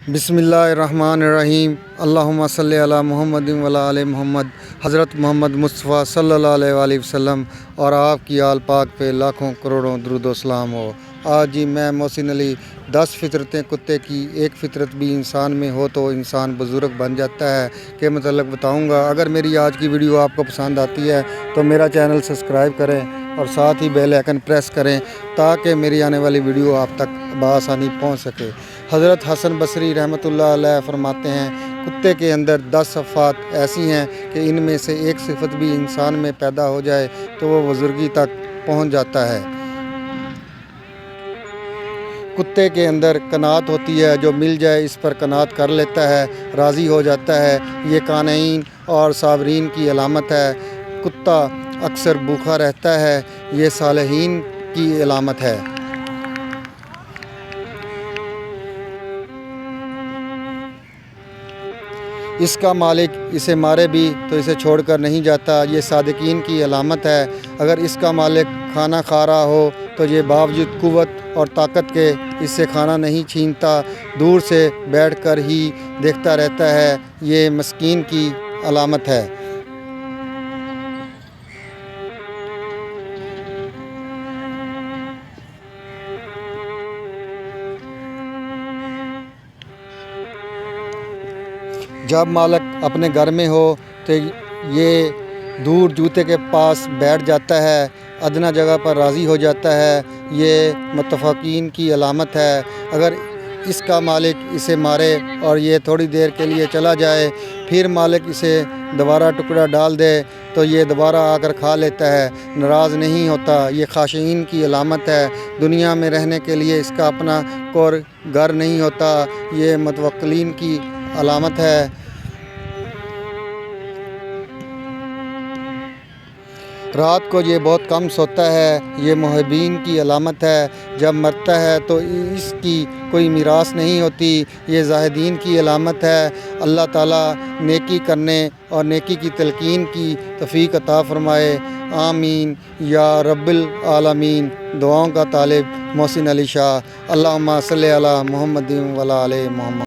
बिस्मिल्लाहिर्रहमानिर्रहीम। अल्लाहुम्मा सल्ली अला मुहम्मद व अला आले मोहम्मद। हज़रत मोहम्मद मुस्तफ़ा सल्लल्लाहु अलैहि वसल्लम और आपकी आल पाक पे लाखों करोड़ों दुरूद व सलाम हो। आज जी मैं मोहसिन अली 10 फितरतें कुत्ते की एक फितरत भी इंसान में हो तो इंसान बुज़ुर्ग बन जाता है के मतलब बताऊंगा। अगर मेरी आज की वीडियो आपको पसंद आती है तो मेरा चैनल सब्सक्राइब करें और साथ ही बेल आइकन प्रेस करें ताकि मेरी आने वाली वीडियो आप तक बआसानी पहुंच सके। हज़रत हसन बसरी रहमतुल्लाह अलैह फरमाते हैं, कुत्ते के अंदर 10 सिफ़ात ऐसी हैं कि इनमें से एक सिफत भी इंसान में पैदा हो जाए तो वो बुज़ुर्गी तक पहुंच जाता है। कुत्ते के अंदर कनात होती है, जो मिल जाए इस पर कनात कर लेता है, राज़ी हो जाता है। ये कानईन और साबरीन की अलामत है। कुत्ता अक्सर भूखा रहता है, ये सालिहीन की अलामत है। इसका मालिक इसे मारे भी तो इसे छोड़कर नहीं जाता, ये सादिकीन की अलामत है। अगर इसका मालिक खाना खा रहा हो तो ये बावजूद कुव्वत और ताकत के इससे खाना नहीं छीनता, दूर से बैठकर ही देखता रहता है, ये मस्कीन की अलामत है। जब मालिक अपने घर में हो तो ये दूर जूते के पास बैठ जाता है, अदना जगह पर राज़ी हो जाता है, ये मुत्तफ़क़ीन की अलामत है। अगर इसका मालिक इसे मारे और ये थोड़ी देर के लिए चला जाए, फिर मालिक इसे दोबारा टुकड़ा डाल दे तो ये दोबारा आकर खा लेता है, नाराज़ नहीं होता। ये ख़ाशिईन की अलामत है। दुनिया में रहने के लिए इसका अपना कोई घर नहीं होता, ये मुतवक्किलीन की अलामत है। रात को ये बहुत कम सोता है, ये मुहिब्बीन की अलामत है। जब मरता है तो इसकी कोई मीरास नहीं होती, ये ज़ाहिदीन की अलामत है। अल्लाह ताला नेकी करने और नेकी की तलकीन की तौफ़ीक़ अता फ़रमाए। आमीन या रब्बिल आलमीन। दुआओं का तालिब मोहसिन अली शाह। अल्लाहुम्मा सल्ली अला मुहम्मदिन व अला आले मोहम्मद।